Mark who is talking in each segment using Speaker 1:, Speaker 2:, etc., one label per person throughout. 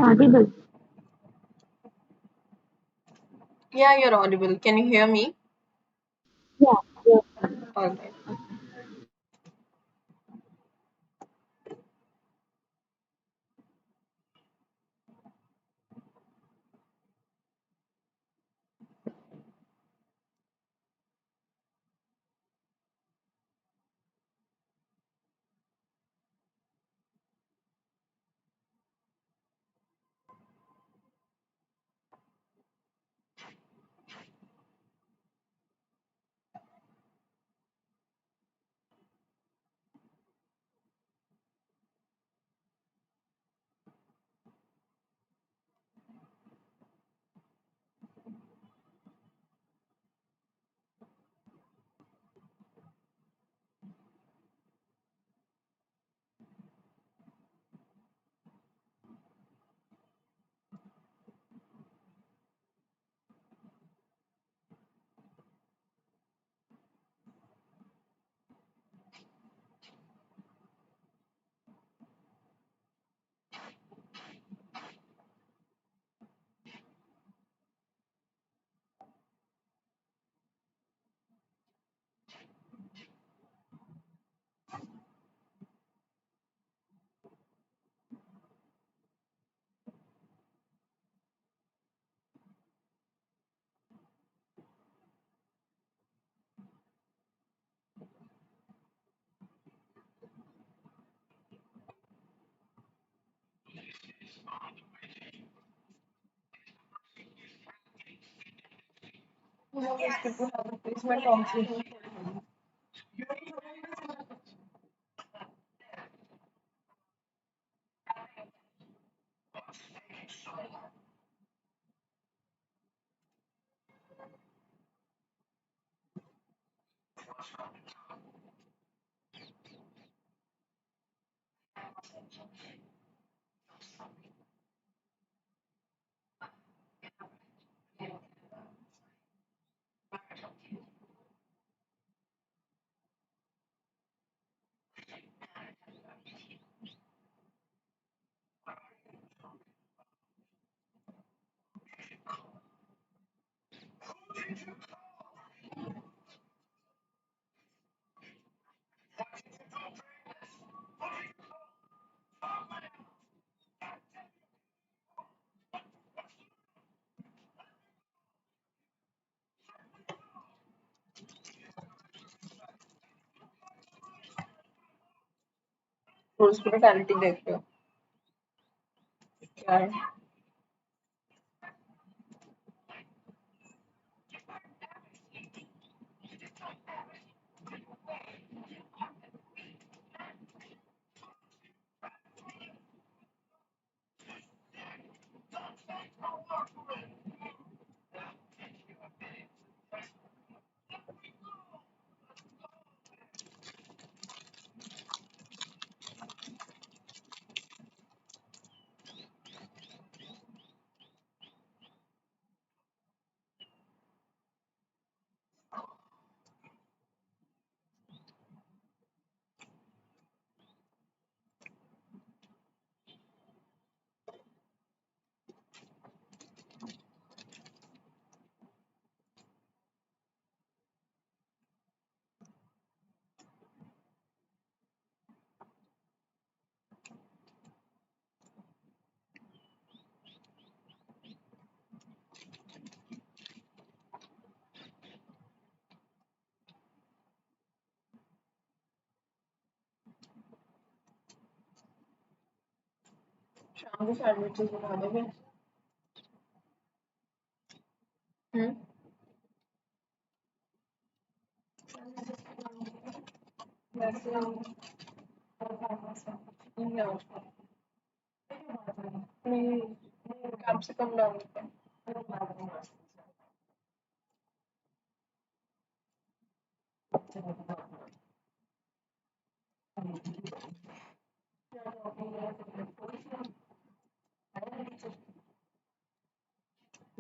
Speaker 1: audible?
Speaker 2: Yeah, you're audible. Can you hear me?
Speaker 1: Yeah, yes.
Speaker 2: Okay. No, it's good to have replacement also. Hospitality देखते हो क्या है? शाम को sandwiches बना दोगे? हम्म। वैसे नहीं आता। नहीं, कम से कम डालते हैं।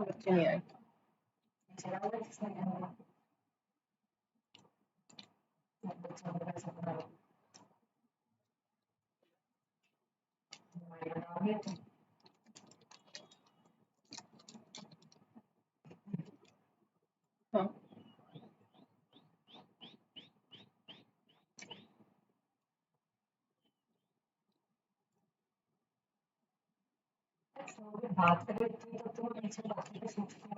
Speaker 2: बच्चे नहीं आए। हाँ बात कर रही थी तो तुम पीछे बात करके सोचती हो।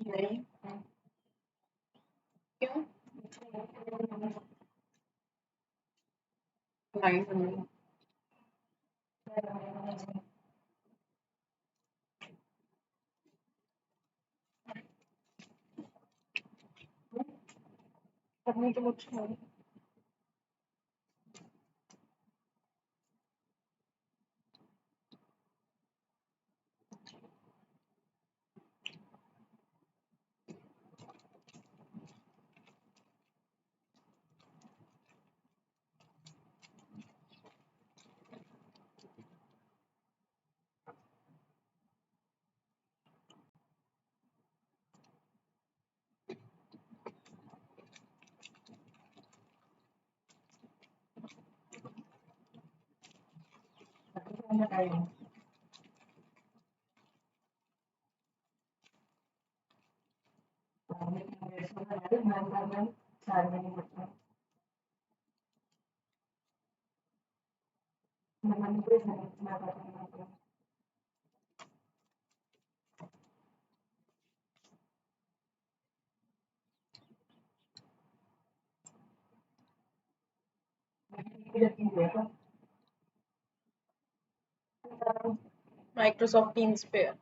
Speaker 2: नहीं क्यों 900 करने के कुछ नहीं। माइक्रोसॉफ्ट टीम्स पे है।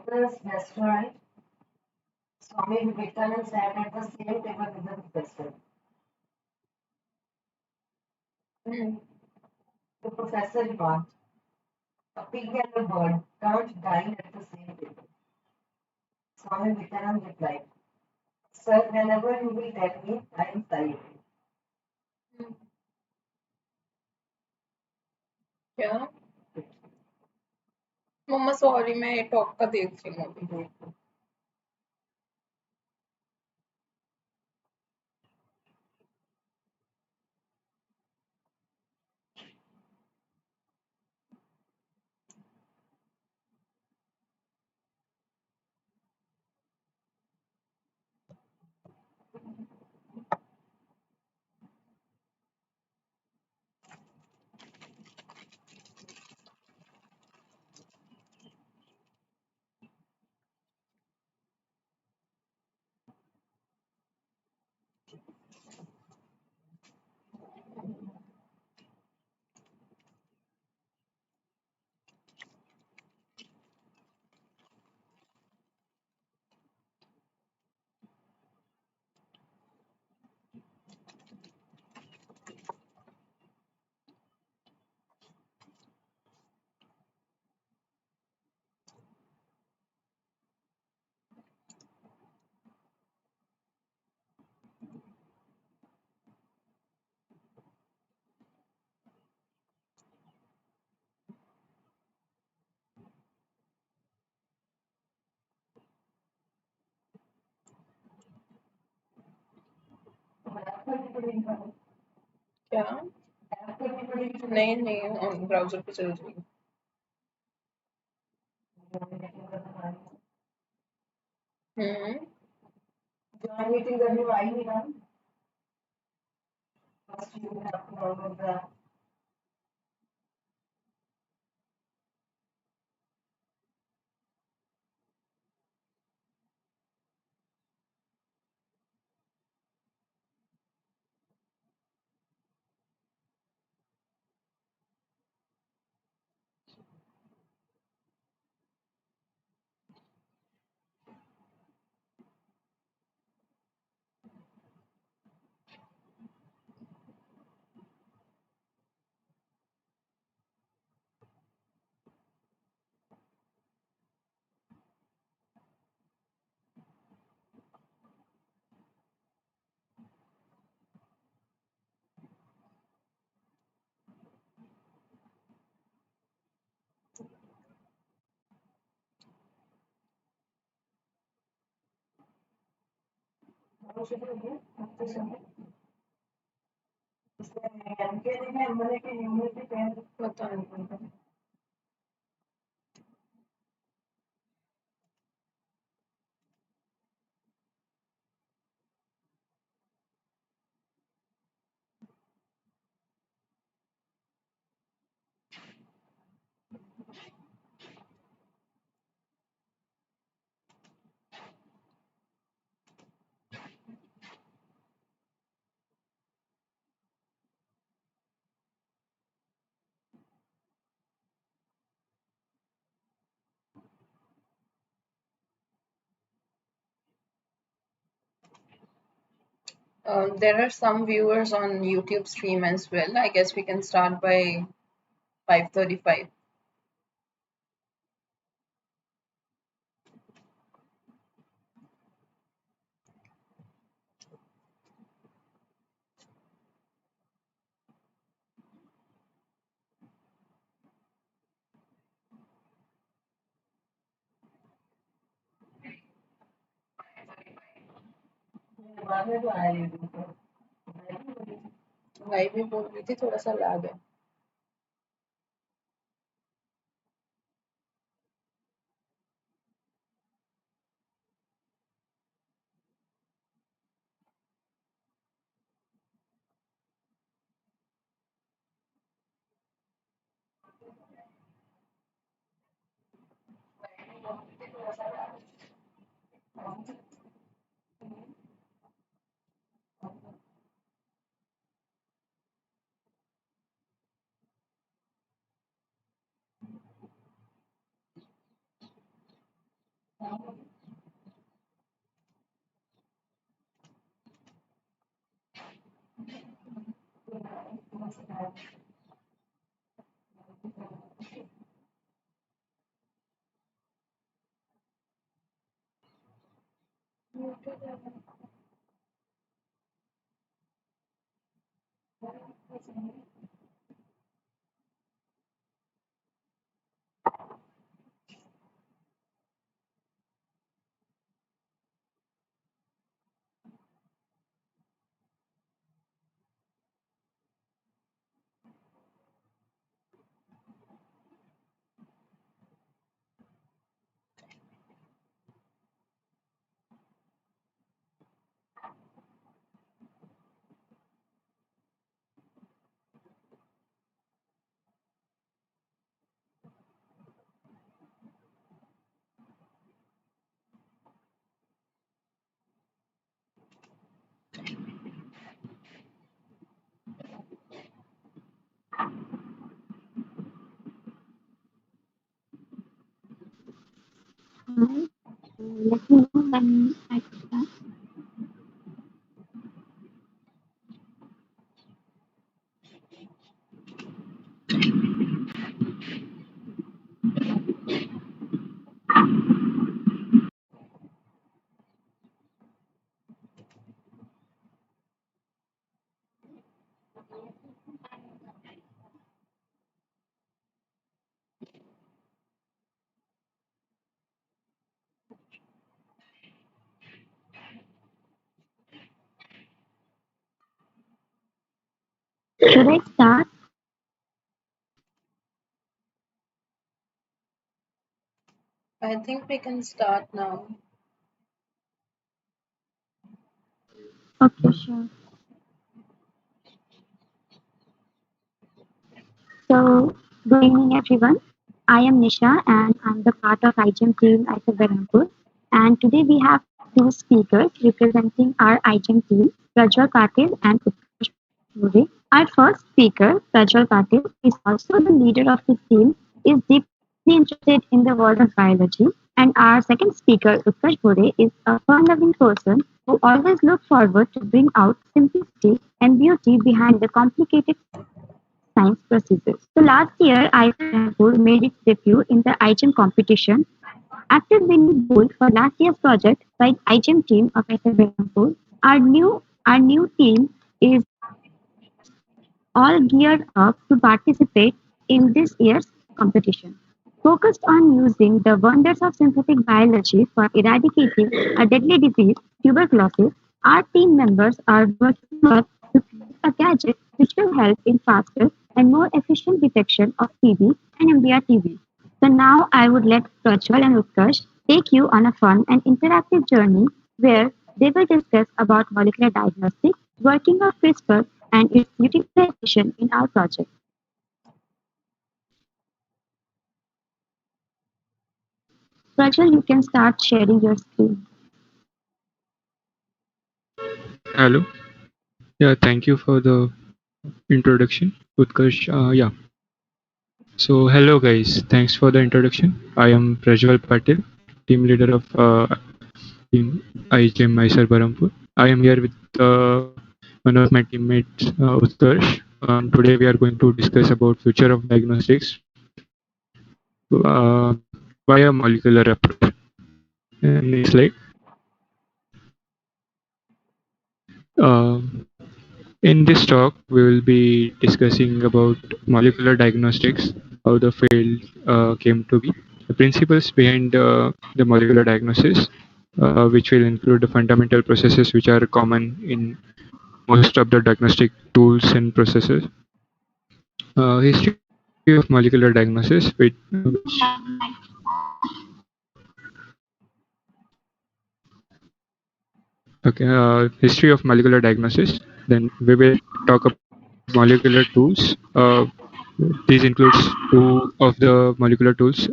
Speaker 3: This restaurant, Swami Vivekananda sat at the same table with the professor. The professor remarked, a pig and a bird can't dine at the same table. Swami Vivekananda replied, Sir, whenever you will tell me, I am silent.
Speaker 2: क्या मम्मा sorry मैं ये talk का देख रही हूँ अभी। क्या?
Speaker 3: App करनी पड़ेगी।
Speaker 2: नहीं नहीं, ब्राउजर पे चल रही है। हम्म।
Speaker 3: जॉइन मीटिंग करने को आई नहीं ना। First you have to download the
Speaker 2: पता नहीं। There are some viewers on YouTube stream as well. I guess we can start by 5:35.
Speaker 3: बाद में तो आया ये
Speaker 2: भाई भी बोल रही थी थोड़ा सा लैग है।
Speaker 1: Let me know when I can start. Should I start?
Speaker 2: I think we can start now.
Speaker 1: Okay, sure. So, good evening, everyone. I am Nisha, and I'm the part of iGEM team at Berhampur. And today we have two speakers representing our iGEM team, Prajwal Patil and Utkarsh. Our first speaker, Prajwal Patil, is also the leader of the team, is deeply interested in the world of biology. And our second speaker, Utkarsh Bhore, is a fun-loving person who always looks forward to bring out simplicity and beauty behind the complicated science procedures. So last year, IISER Berhampur made its debut in the iGEM competition. After winning gold for last year's project by iGEM team of IISER Berhampur, our new team is all geared up to participate in this year's competition. Focused on using the wonders of synthetic biology for eradicating a deadly disease, tuberculosis, our team members are working hard to create a gadget which will help in faster and more efficient detection of TB and MDR-TB. So now I would let Prajwal and Utkarsh take you on a fun and interactive journey where they will discuss about molecular diagnostics, working of CRISPR, and its utilization in our project. Prajwal, you can start sharing your screen.
Speaker 4: Hello. Yeah, thank you for the introduction, Utkarsh. Yeah. So, hello guys. Thanks for the introduction. I am Prajwal Patil, team leader of team iGEM IISER Berhampur. I am here with one of my teammates, Utkarsh. Today we are going to discuss about future of diagnostics uh, via molecular approach. Next slide. Uh, In this talk, we will be discussing about molecular diagnostics, how the field came to be, the principles behind the molecular diagnosis, which will include the fundamental processes which are common in most of the diagnostic tools and processes, history of molecular diagnosis, which okay, history of molecular diagnosis. Then we will talk about molecular tools. These includes two of the molecular tools: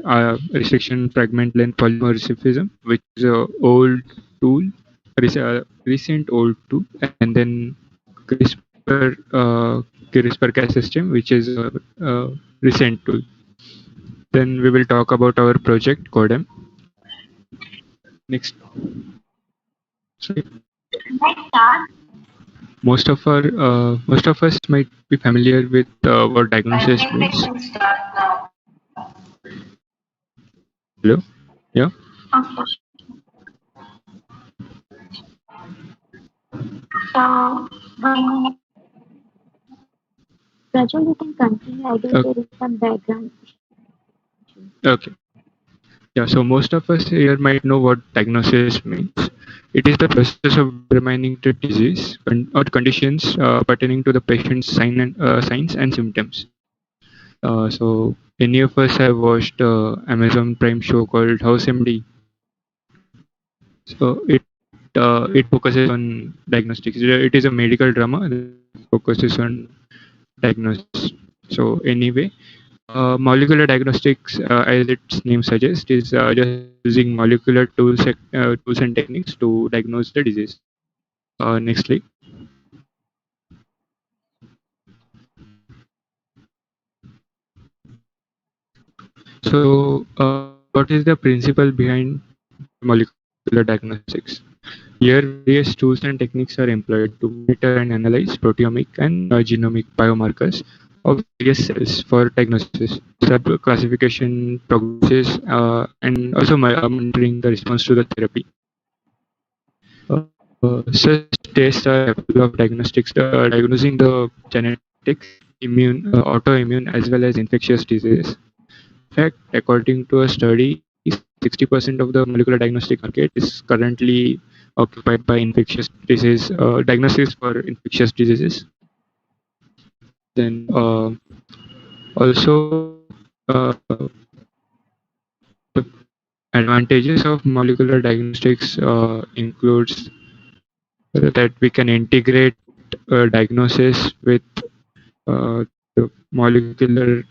Speaker 4: restriction fragment length polymorphism, which is a old tool, recent old tool, and then CRISPR CRISPR-Cas system, which is a recent tool. Then we will talk about our project CODEM. Next. Sorry. Most of us might be familiar with what
Speaker 2: I
Speaker 4: diagnosis
Speaker 2: think we
Speaker 4: means.
Speaker 2: can start now.
Speaker 4: Hello. Yeah.
Speaker 1: Okay. So, when Prajwal, you can continue. I guess there is some background.
Speaker 4: Okay. Yeah. So most of us here might know what diagnosis means. It is the process of determining the disease or conditions pertaining to the patient's signs and symptoms. So any of us have watched Amazon Prime show called House MD. So it focuses on diagnostics. It is a medical drama that focuses on diagnosis. So anyway, molecular diagnostics, as its name suggests, is just using molecular tools and techniques to diagnose the disease. Next slide. So, what is the principle behind molecular diagnostics? Here, various tools and techniques are employed to monitor and analyze proteomic and genomic biomarkers of various cells for diagnosis, sub-classification, prognosis, and also monitoring the response to the therapy. Such tests are capable of diagnosing the genetics, autoimmune, as well as infectious diseases. In fact, according to a study, 60% of the molecular diagnostic market is currently occupied by infectious disease diagnosis for infectious diseases. Then also the advantages of molecular diagnostics includes that we can integrate diagnosis with the molecular.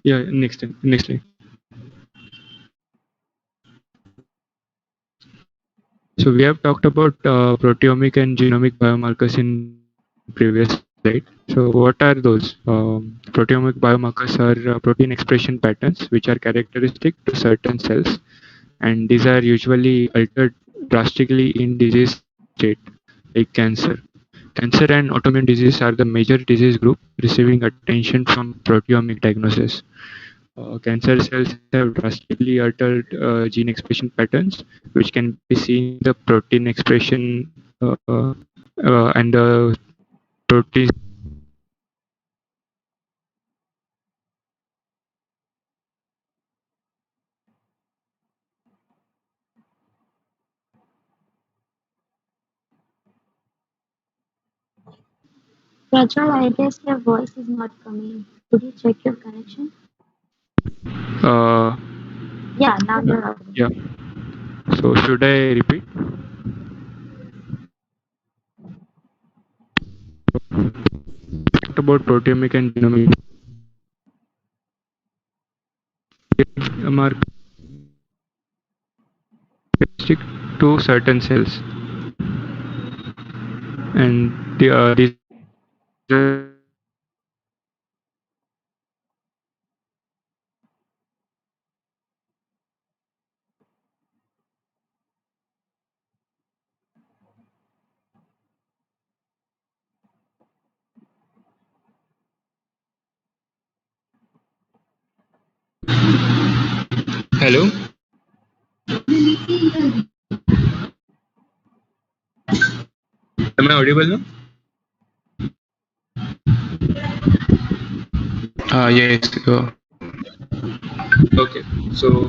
Speaker 4: Yeah, next slide. So we have talked about proteomic and genomic biomarkers in previous slide. So what are those? Proteomic biomarkers are protein expression patterns which are characteristic to certain cells, and these are usually altered drastically in disease state like cancer. Cancer and autoimmune disease are the major disease group receiving attention from proteomic diagnosis. Cancer cells have drastically altered gene expression patterns, which can be seen in the protein expression and the protein.
Speaker 1: Prajwal, I guess your voice is not coming. Could you check your connection?
Speaker 4: Uh,
Speaker 1: Yeah, now you're audible.
Speaker 4: yeah. So should I repeat? Talked about proteomic and genomic markers specific to certain cells, and these are hello. Am I audible now? Yes. Okay. So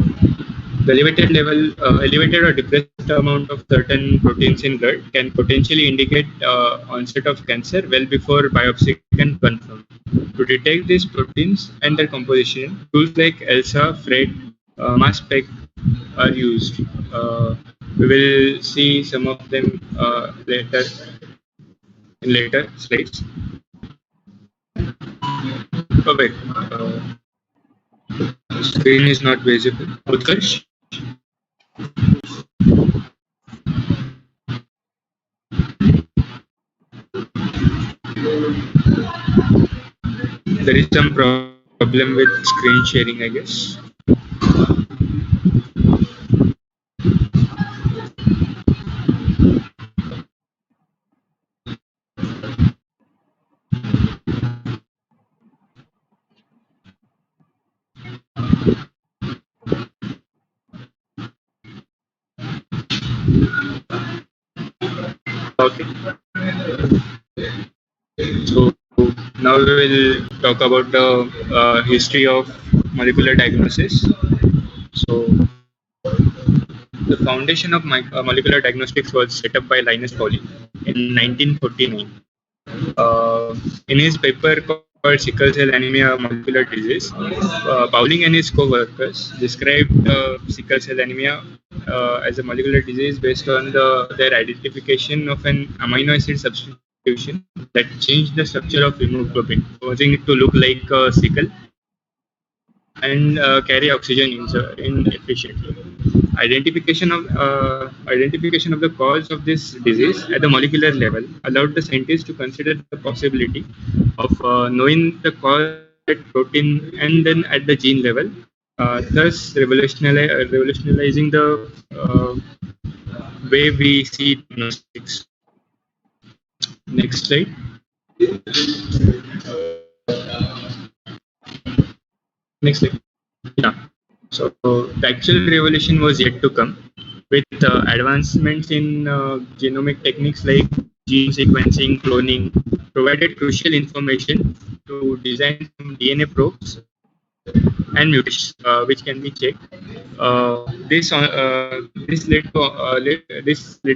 Speaker 4: the elevated or depressed amount of certain proteins in blood can potentially indicate onset of cancer well before biopsy can confirm. To detect these proteins and their composition, tools like ELSA, FRED, mass spec are used. Uh, we will see some of them later in later slides. Oh wait, screen is not visible. Utkarsh? There is some problem with screen sharing, I guess. Okay. So now we will talk about the history of molecular diagnosis. So the foundation of molecular diagnostics was set up by Linus Pauling in 1949. In his paper called Sickle Cell Anemia Molecular Disease, Pauling and his co-workers described sickle cell anemia as a molecular disease based on their identification of an amino acid substitution that changed the structure of hemoglobin, causing it to look like a sickle and carry oxygen inefficiently. Identification of the cause of this disease at the molecular level allowed the scientists to consider the possibility of knowing the cause at protein and then at the gene level, thus revolutionizing the way we see diagnostics. Next slide. Next slide. Yeah. So the actual revolution was yet to come with advancements in genomic techniques like gene sequencing, cloning, provided crucial information to design some DNA probes and mutations, which can be checked. This led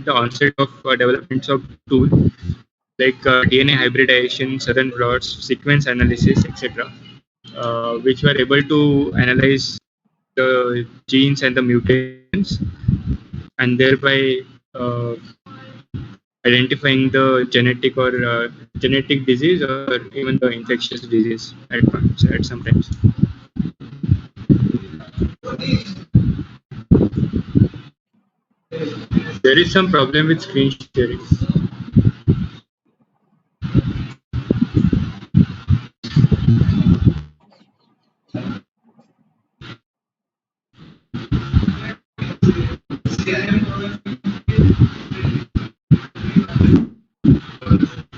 Speaker 4: the onset of developments of tools like DNA hybridization, southern blots, sequence analysis, etc., which were able to analyze the genes and the mutations, and thereby uh, identifying the genetic or genetic disease or even the infectious disease at sometimes. There is some problem with screen sharing.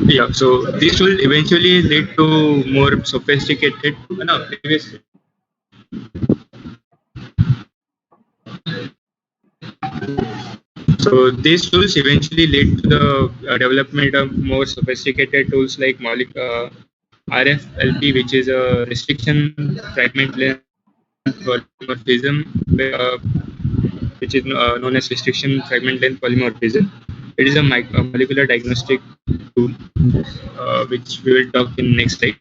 Speaker 4: Yeah, so this will eventually lead to more sophisticated. No, previously. So these tools eventually lead to the development of more sophisticated tools like RFLP, which is a restriction fragment length polymorphism, uh, which is known as restriction fragment length polymorphism. It is a molecular diagnostic tool, which we will talk in next slide.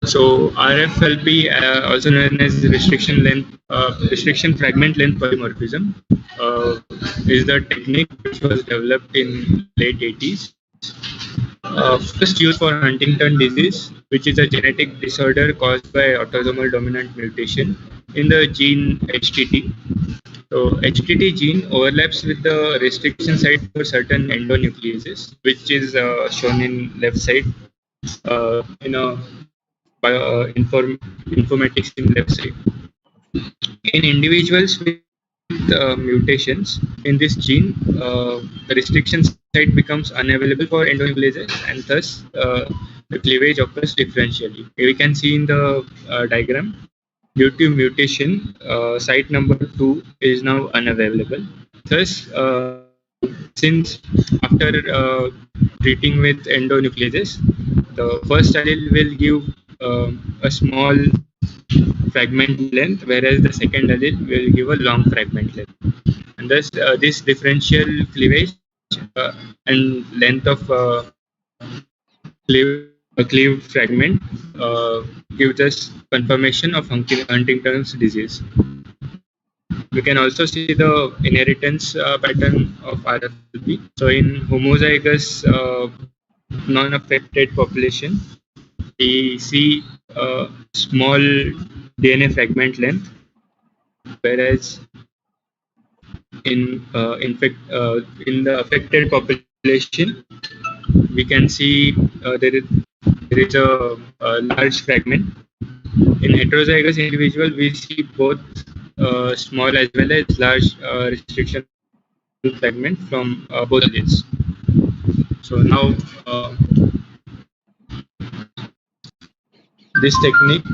Speaker 4: So RFLP, also known as restriction fragment length polymorphism, uh, is the technique which was developed in late 80s. First used for Huntington disease, which is a genetic disorder caused by autosomal dominant mutation in the gene HTT. So HTT gene overlaps with the restriction site for certain endonucleases, which is shown in left side in a informatics in left side. In individuals with mutations in this gene, the restriction site becomes unavailable for endonucleases, and thus the cleavage occurs differentially. We can see in the diagram, due to mutation, site number 2 is now unavailable. Thus, since after treating with endonucleases, the first allele will give a small fragment length, whereas the second allele will give a long fragment length. And thus, this differential cleavage and length of cleaved fragment gives us confirmation of Huntington's disease. We can also see the inheritance pattern of RFLP. So, in homozygous non-affected population, we see a small DNA fragment length, whereas in the affected population, we can see there is a large fragment. In heterozygous individual, we see both small as well as large restriction fragment from both alleles. So now this technique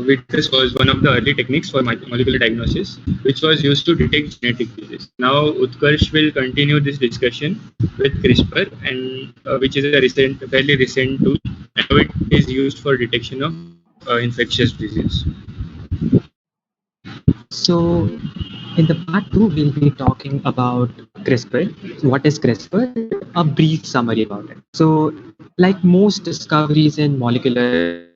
Speaker 4: we discussed was one of the early techniques for molecular diagnosis, which was used to detect genetic disease. Now Utkarsh will continue this discussion with CRISPR, and which is a fairly recent tool, and how it is used for detection of infectious disease.
Speaker 5: So, in the part 2, we'll be talking about CRISPR. What is CRISPR? A brief summary about it. So, like most discoveries in molecular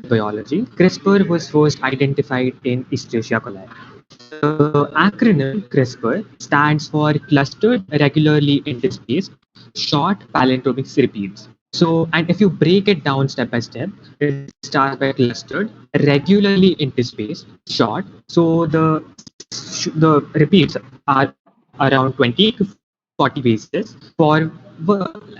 Speaker 5: biology, CRISPR was first identified in Escherichia coli. The acronym CRISPR stands for Clustered Regularly Interspaced Short Palindromic Repeats. So, and if you break it down step by step, it starts by clustered, regularly interspaced, short. So the repeats are around 20 to 40 bases for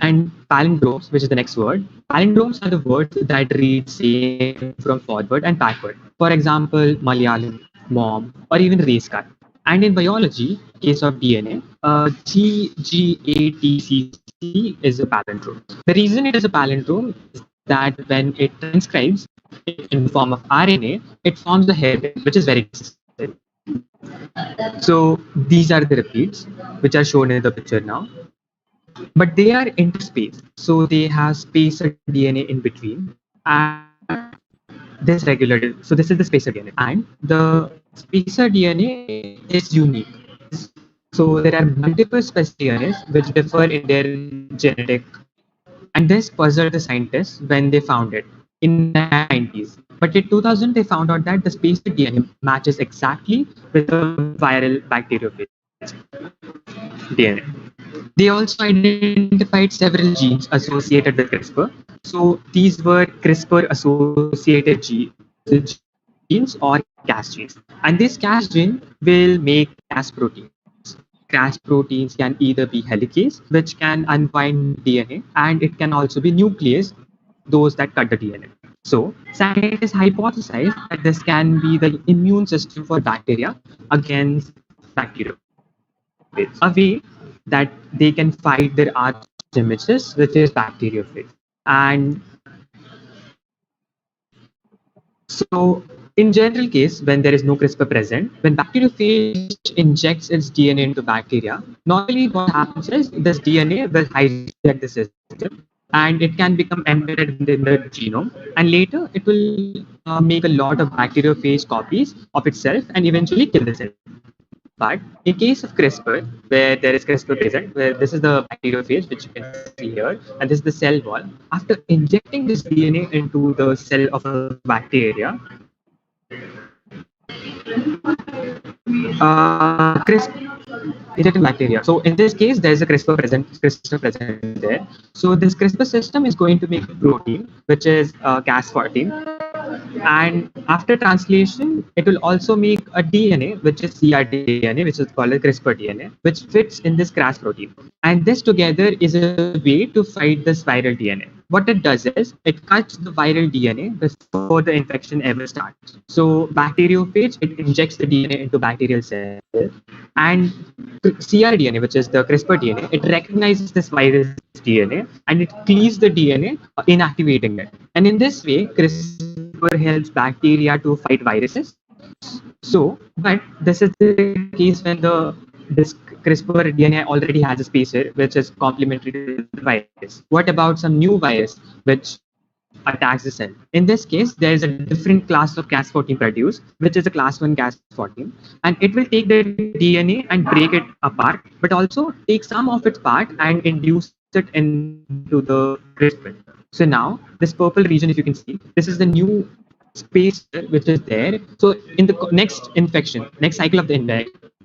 Speaker 5: and palindromes, which is the next word. Palindromes are the words that read same from forward and backward. For example, Malayalam, mom, or even race car. And in biology, case of DNA, GGATCC is a palindrome. The reason it is a palindrome is that when it transcribes in the form of RNA, it forms a head, which is very consistent. So these are the repeats, which are shown in the picture now. But they are interspaced, so they have spacer DNA in between. And this regular, so this is the spacer DNA, and the spacer DNA is unique. So there are multiple specific DNAs which differ in their genetic, and this puzzled the scientists when they found it in the 1990s. But in 2000, they found out that the spacer DNA matches exactly with the viral bacteriophage DNA. They also identified several genes associated with CRISPR. So these were CRISPR associated genes or Cas genes. And this Cas gene will make Cas proteins. Cas proteins can either be helicase, which can unwind DNA, and it can also be nuclease, those that cut the DNA. So scientists hypothesize that this can be the immune system for bacteria against bacteriophage, a way that they can fight their arch nemesis, which is bacteriophage. And so, in general case, when there is no CRISPR present, when bacteriophage injects its DNA into bacteria, normally what happens is this DNA will hijack the system and it can become embedded within the genome, and later it will make a lot of bacteriophage copies of itself and eventually kill the cell. But in case of CRISPR, where there is CRISPR present, where this is the bacteriophage, which you can see here, and this is the cell wall, after injecting this DNA into the cell of a bacteria, injecting bacteria. So in this case, there is a CRISPR present there. So this CRISPR system is going to make a protein, which is Cas14, and after translation, it will also make a DNA, which is cRDNA, which is called a CRISPR DNA, which fits in this Cas protein. And this together is a way to fight this viral DNA. What it does is it cuts the viral DNA before the infection ever starts. So bacteriophage, it injects the DNA into bacterial cells, and cRDNA, which is the CRISPR DNA, it recognizes this virus DNA and it cleaves the DNA, inactivating it. And in this way, CRISPR helps bacteria to fight viruses. So, but this is the case when this CRISPR DNA already has a spacer which is complementary to the virus. What about some new virus which attacks the cell? In this case, there is a different class of Cas14 produced, which is a class 1 Cas14, and it will take the DNA and break it apart, but also take some of its part and induce it into the CRISPR. So now, this purple region, if you can see, this is the new space which is there. So in the next infection, next cycle of the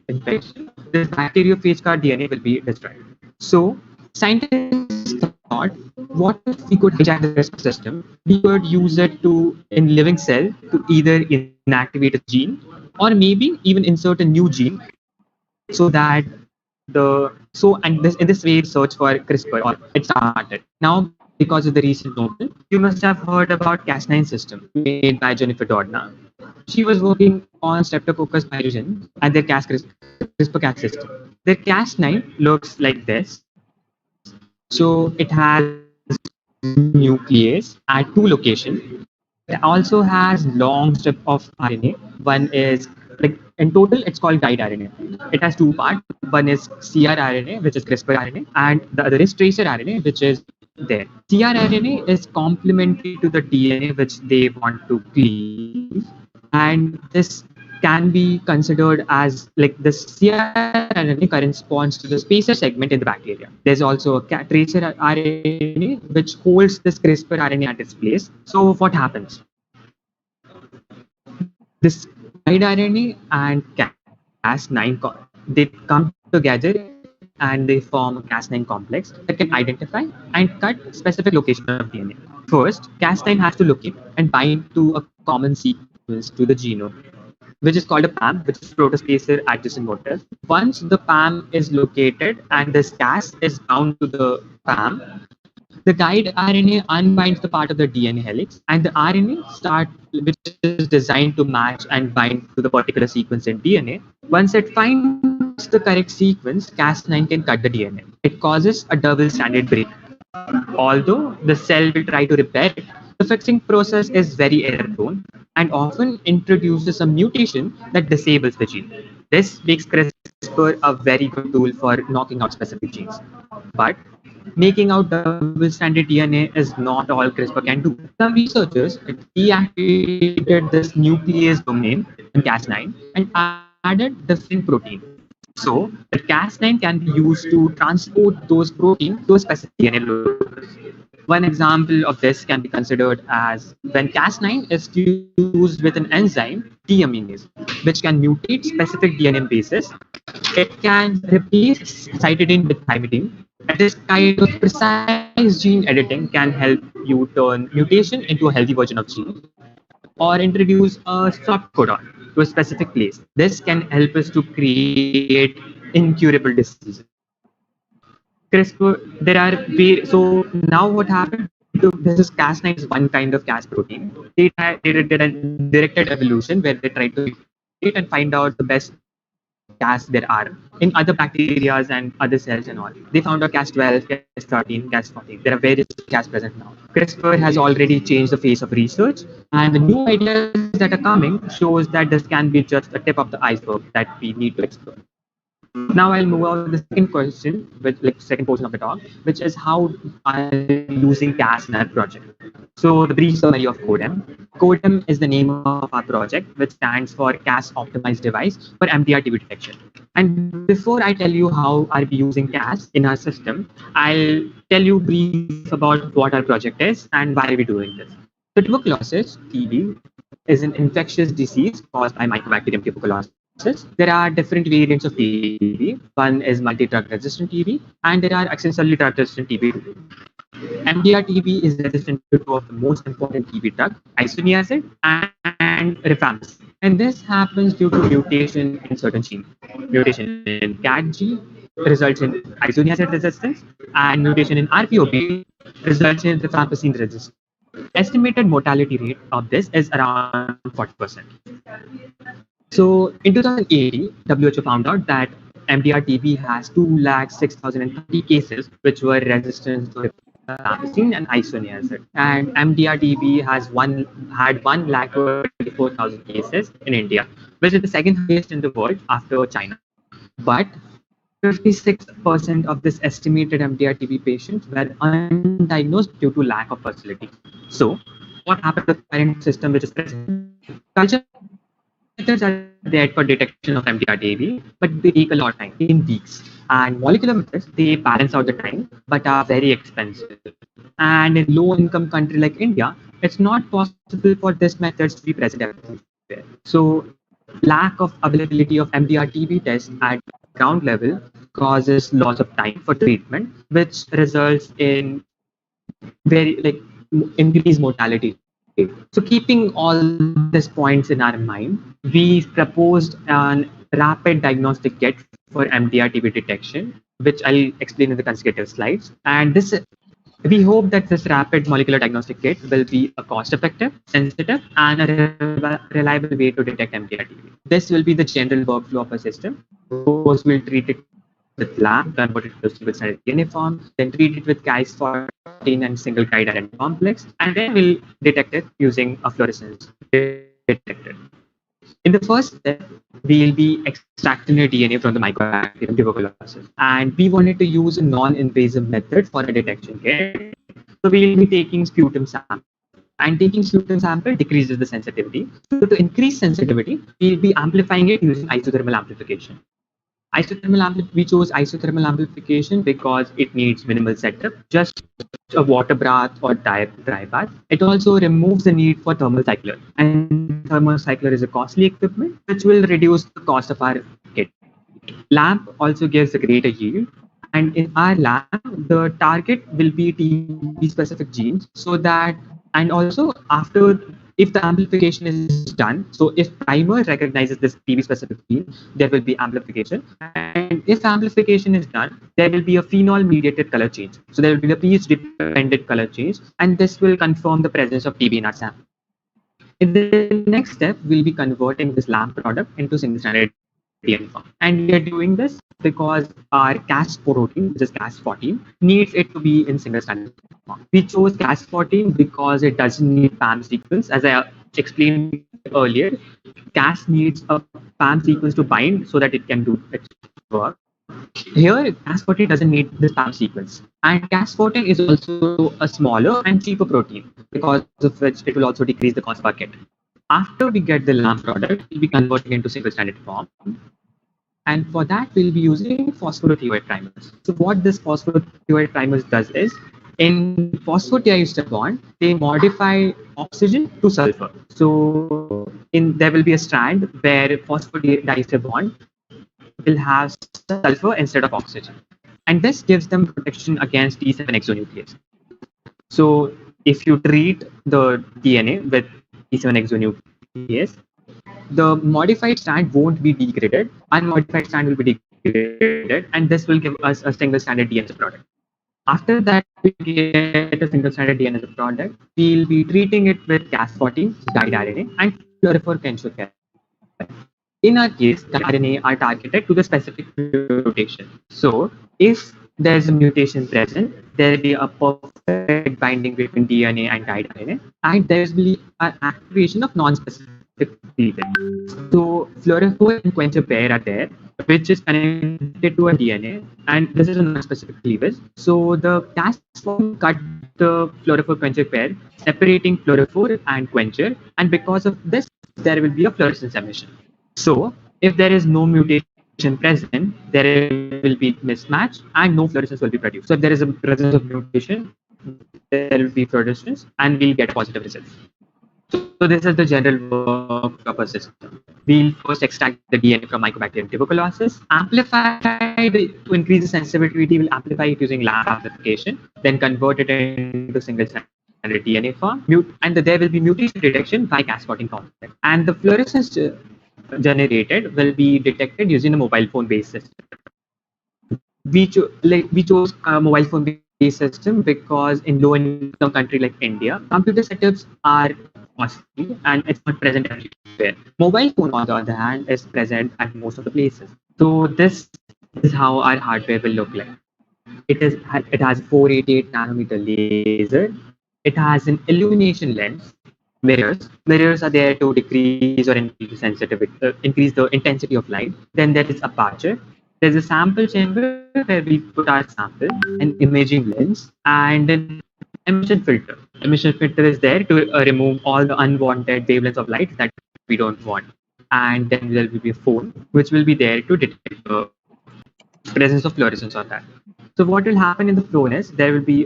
Speaker 5: infection, this bacteriophage DNA will be destroyed. So scientists thought, what if we could hijack the CRISPR system? We could use it to in living cell to either inactivate a gene or maybe even insert a new gene, so that and this in this way search for CRISPR, or it started. Now because of the recent Nobel, you must have heard about Cas9 system made by Jennifer Doudna. She was working on Streptococcus pyogenes and their CRISPR-Cas system. Their Cas9 looks like this. So it has nuclease at two locations. It also has long strip of RNA. One is like in total, it's called guide RNA. It has two parts. One is cRNA, which is CRISPR RNA, and the other is tracer RNA, which is there. cRNA is complementary to the DNA which they want to cleave, and this can be considered as like the cRNA corresponds to the spacer segment in the bacteria. There's also a tracer RNA which holds this CRISPR RNA at its place. So what happens? This guide RNA and Cas9 they come together and they form a Cas9 complex that can identify and cut specific location of DNA. First, Cas9 has to locate and bind to a common sequence to the genome, which is called a PAM, which is protospacer adjacent motif. Once the PAM is located and this Cas is bound to the PAM, the guide RNA unbinds the part of the DNA helix, and the RNA which is designed to match and bind to the particular sequence in DNA. Once it finds the correct sequence, Cas9 can cut the DNA. It causes a double-stranded break. Although the cell will try to repair it, the fixing process is very error-prone and often introduces a mutation that disables the gene. This makes CRISPR a very good tool for knocking out specific genes. But making out double-stranded DNA is not all CRISPR can do. Some researchers deactivated this nuclease domain in Cas9 and added different protein. So the Cas9 can be used to transport those proteins to a specific DNA locus. One example of this can be considered as when Cas9 is fused with an enzyme, deaminase, which can mutate specific DNA bases. It can replace cytidine with thymidine. And this kind of precise gene editing can help you turn mutation into a healthy version of gene or introduce a soft codon to a specific place. This can help us to create incurable diseases. CRISPR, there are so now what happened? This is Cas9 is one kind of Cas protein. They did a directed evolution where they tried to mutate and find out the best Cas there are in other bacteria and other cells and all. They found out Cas12, Cas13, Cas14. There are various Cas present now. CRISPR has already changed the face of research, and the new ideas that are coming shows that this can be just a tip of the iceberg that we need to explore. Now I'll move on to the second question, which like second portion of the talk, which is how I'm using Cas in our project. So the brief summary of CODEM. CODEM is the name of our project, which stands for Cas Optimized Device for MDR-TB detection. And before I tell you how are we using Cas in our system, I'll tell you brief about what our project is and why are we doing this. So tuberculosis, TB, is an infectious disease caused by Mycobacterium tuberculosis. There are different variants of TB. One is multi-drug resistant TB, and there are extensively drug resistant TB. MDR-TB is resistant to two of the most important TB drugs, isoniazid and rifampicin. And this happens due to mutation in certain genes. Mutation in CAT-G results in isoniazid resistance, and mutation in RPOB results in rifampicin resistance. Estimated mortality rate of this is around 40%. So in 2018, WHO found out that MDR-TB has 206,030 cases which were resistant to rifampicin and isoniazid. And MDR-TB had 1,24,000 cases in India, which is the second highest in the world after China. But 56% of this estimated MDR-TB patients were undiagnosed due to lack of facility. So, what happened to the current system which is present? Culture methods are there for detection of MDR-TB, but they take a lot of time, in weeks. And molecular methods, they balance out the time, but are very expensive. And in low-income country like India, it's not possible for these methods to be present everywhere. So, lack of availability of MDR-TB tests at ground level causes loss of time for treatment, which results in very increased mortality rate. So keeping all these points in our mind, we proposed a rapid diagnostic kit for MDR-TB detection, which I'll explain in the consecutive slides. And we hope that this rapid molecular diagnostic kit will be a cost-effective, sensitive, and a reliable way to detect MDR-TB. This will be the general workflow of a system. First, we'll treat it with lab, convert it to single stranded DNA form, then treat it with Cas14 and single guide RNA complex, and then we'll detect it using a fluorescence detector. In the first step, we'll be extracting the DNA from the Mycobacterium tuberculosis, and we wanted to use a non-invasive method for a detection kit. So we'll be taking sputum sample, and taking sputum sample decreases the sensitivity. So to increase sensitivity, we'll be amplifying it using isothermal amplification. We chose isothermal amplification because it needs minimal setup, just a water bath or dry bath. It also removes the need for thermal cycler, and thermal cycler is a costly equipment which will reduce the cost of our kit. LAMP also gives a greater yield, and in our lab, the target will be TB specific genes, so that, and also after, if the amplification is done, so if primer recognizes this TB specific gene, there will be amplification. And if amplification is done, there will be a phenol mediated color change. So there will be a pH dependent color change, and this will confirm the presence of TB in our sample. In the next step, we'll be converting this LAMP product into single stranded DNA form. And we are doing this because our Cas protein, which is Cas14, needs it to be in single stranded form. We chose Cas14 because it doesn't need PAM sequence. As I explained earlier, Cas needs a PAM sequence to bind so that it can do its work. Here, Cas14 doesn't need this PAM sequence. And Cas14 is also a smaller and cheaper protein, because of which it will also decrease the cost of our kit. After we get the LAMP product, we'll be converting into single stranded form. And for that, we'll be using phosphorothioate primers. So what this phosphorothioate primers does is, in phosphodiester bond, they modify oxygen to sulfur. So there will be a strand where phosphodiester bond will have sulfur instead of oxygen. And this gives them protection against E7 exonuclease. So if you treat the DNA with E7 exonuclease, the modified strand won't be degraded, unmodified strand will be degraded, and this will give us a single stranded DNA as a product. After that, we get a single stranded DNA as a product. We'll be treating it with Cas14 guide RNA and fluorophore. In our case, the RNA are targeted to the specific mutation. So if there's a mutation present, there will be a perfect binding between DNA and guide RNA, and there will be an activation of non-specific cleavage. So fluorophore and quencher pair are there, which is connected to a DNA, and this is a non-specific cleavage. So the Cas14 cut the fluorophore quencher pair, separating fluorophore and quencher, and because of this, there will be a fluorescence emission. So if there is no mutation present, there will be mismatch and no fluorescence will be produced. So if there is a presence of mutation, there will be fluorescence and we'll get positive results. So this is the general work of a system. We'll first extract the DNA from Mycobacterium tuberculosis, amplify it to increase the sensitivity, we'll amplify it using lab amplification, then convert it into single-stranded DNA form, and there will be mutation detection by Cas14 complex. And the fluorescence generated will be detected using a mobile phone based system. We chose a mobile phone based system because in low income country like India, computer setups are costly and it's not present everywhere. Mobile phone, on the other hand, is present at most of the places. So this is how our hardware will look like. It has 488 nanometer laser. It has an illumination lens. Mirrors are there to decrease or increase sensitivity, increase the intensity of light. Then there is aperture. There's a sample chamber where we put our sample, an imaging lens, and an emission filter. Emission filter is there to remove all the unwanted wavelengths of light that we don't want. And then there will be a phone, which will be there to detect the presence of fluorescence on that. So what will happen in the phone is there will be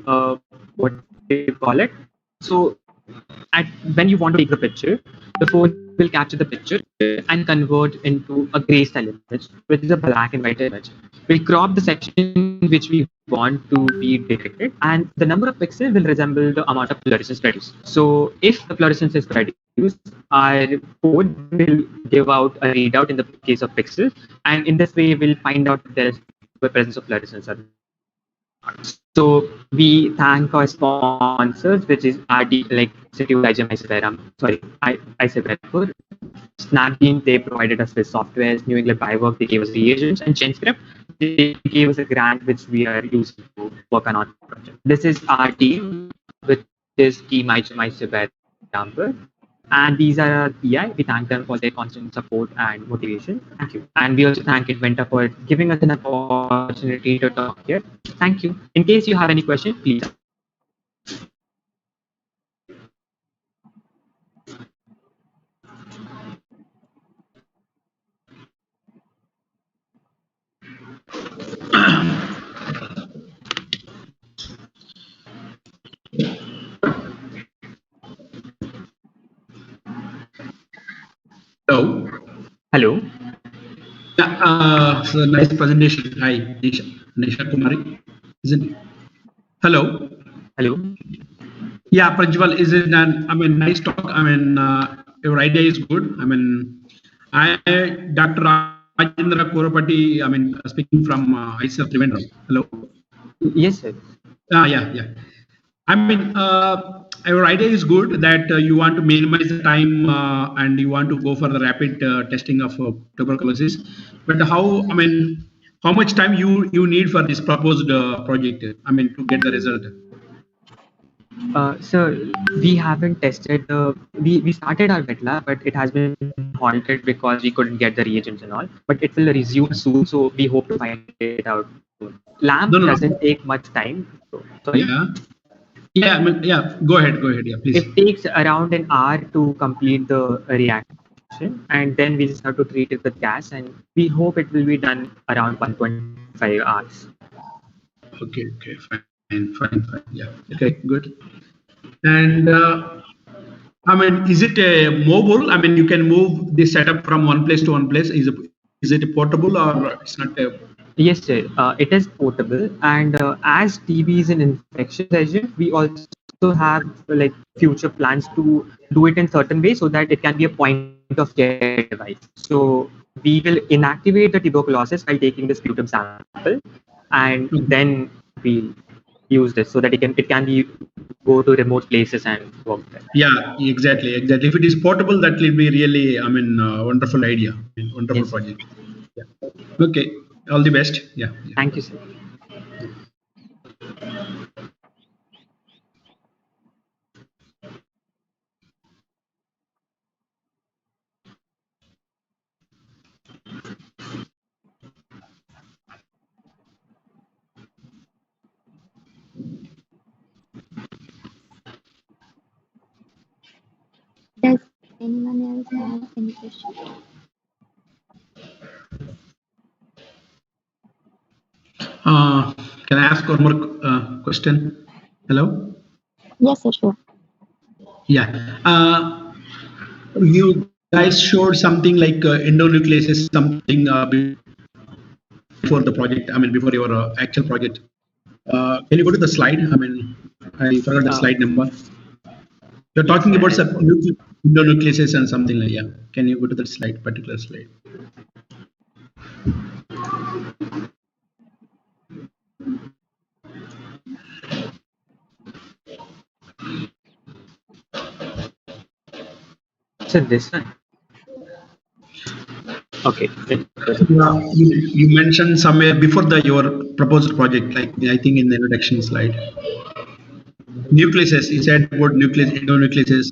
Speaker 5: what they call it. So when you want to take the picture, the phone will capture the picture and convert into a grayscale image, which is a black and white image. We'll crop the section which we want to be detected, and the number of pixels will resemble the amount of fluorescence produced. So if the fluorescence is produced, our phone will give out a readout in the case of pixels, and in this way we'll find out if there is the presence of fluorescence or not. So we thank our sponsors, which is RD, like City of iGEM, IISER Berhampur. Snapbeam, they provided us with softwares. New England Biowork, they gave us reagents, and ChainScript, they gave us a grant which we are using to work on our project. This is our team, which is Team IISER Berhampur. And these are our PI. We thank them for their constant support and motivation. Thank you. And we also thank Inventa for giving us an opportunity to talk here. Thank you. In case you have any questions, please.
Speaker 6: Hello.
Speaker 5: Hello.
Speaker 6: Yeah, so nice presentation. Hi, Nisha Kumari. Isn't it? Hello.
Speaker 5: Hello.
Speaker 6: Yeah, Prajwal, is it nice talk. Your idea is good. Dr. Rajendra Korapati, speaking from IISER Trivandrum. Hello.
Speaker 5: Yes, sir.
Speaker 6: Yeah. Your idea is good that you want to minimize the time and you want to go for the rapid testing of tuberculosis. But how much time you need for this proposed project? To get the result.
Speaker 5: So we haven't tested we started our wet lab, but it has been halted because we couldn't get the reagents and all. But it will resume soon, so we hope to find it out soon. Lab doesn't take much time. So, sorry.
Speaker 6: Yeah. Go ahead. Yeah, please.
Speaker 5: It takes around an hour to complete the react. and then we just have to treat it with gas, and we hope it will be done around 125 hours.
Speaker 6: Okay, fine. Yeah, okay, good. And I mean, is it a mobile? I mean, you can move the setup from one place to one place. Is it portable or it's not a?
Speaker 5: Yes, sir. It is portable, and as TB is an infectious agent, we also have like future plans to do it in certain way so that it can be a point of care device. So we will inactivate the tuberculosis while taking the sputum sample, and then we'll use this so that it can be go to remote places and work there.
Speaker 6: Yeah, exactly. If it is portable, that will be really, I mean, wonderful idea. I mean, wonderful
Speaker 5: Yes.
Speaker 6: project. Yeah. Okay. All the best. Yeah.
Speaker 5: Thank you, sir.
Speaker 1: Does anyone else have any question?
Speaker 6: Uh, can I ask one more question? Hello.
Speaker 1: Yes, sir, sure.
Speaker 6: Yeah. You guys showed something like endonucleases, something before the project. I mean, before your actual project. Can you go to the slide? I mean, I forgot the slide number. You're
Speaker 5: Yes,
Speaker 6: talking
Speaker 5: sir.
Speaker 6: about some endonucleases and something like, yeah. Can you go to that slide, particular slide?
Speaker 5: So this one. Okay.
Speaker 6: You mentioned somewhere before your proposed project, like I think in the introduction slide. Nucleases, you said about nucleus, endonucleases.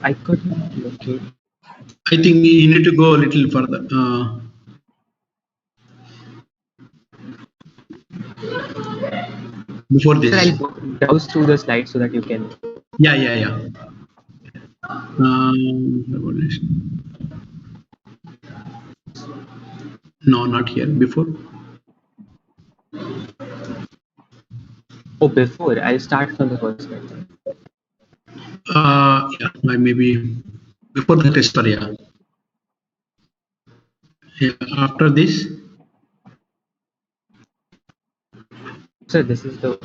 Speaker 5: I couldn't locate.
Speaker 6: I think you need to go a little further. Before
Speaker 5: Sir,
Speaker 6: this.
Speaker 5: I'll browse through the slides so that you can.
Speaker 6: Yeah. Revolution. No, not here. Before.
Speaker 5: Oh, before I'll start from the first slide.
Speaker 6: Yeah, maybe before the Crispr, yeah. After this.
Speaker 5: So this is the.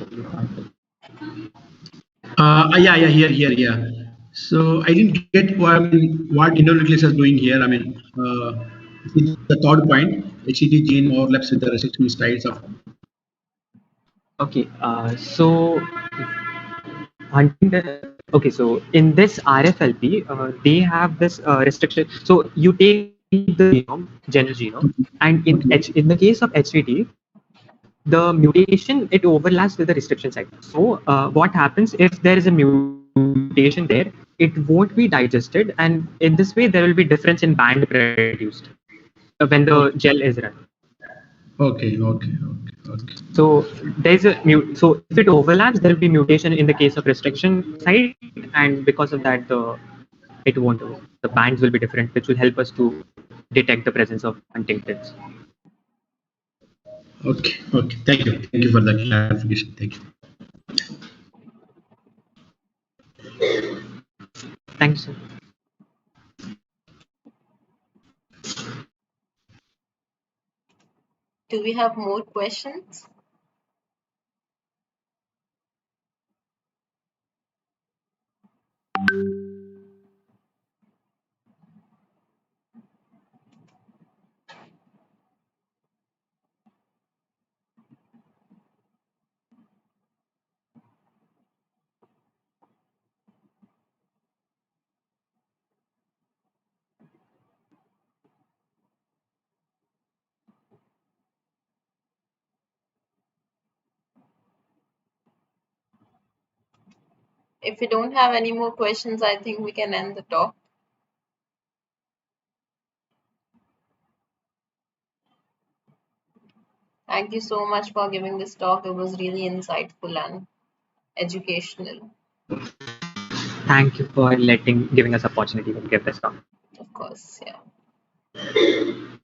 Speaker 6: Yeah, here. So I didn't get what endonuclease is doing here. I mean, the third point, HET gene overlaps with the restriction sites of.
Speaker 5: Okay. So hunting the. Okay. So in this RFLP, they have this restriction. So you take the genome, general genome, and in the case of HVT, the mutation it overlaps with the restriction site. So what happens if there is a mutation there? It won't be digested, and in this way there will be difference in band produced when the gel is run.
Speaker 6: Okay.
Speaker 5: So there's so if it overlaps, there will be mutation in the case of restriction site, and because of that, it won't. The bands will be different, which will help us to detect the presence of Huntington's.
Speaker 6: Okay. Thank you for the clarification. Thank you.
Speaker 5: Thanks, sir.
Speaker 2: Do we have more questions? If we don't have any more questions, I think we can end the talk. Thank you so much for giving this talk. It was really insightful and educational.
Speaker 5: Thank you for giving us opportunity to give this talk.
Speaker 2: Of course, yeah.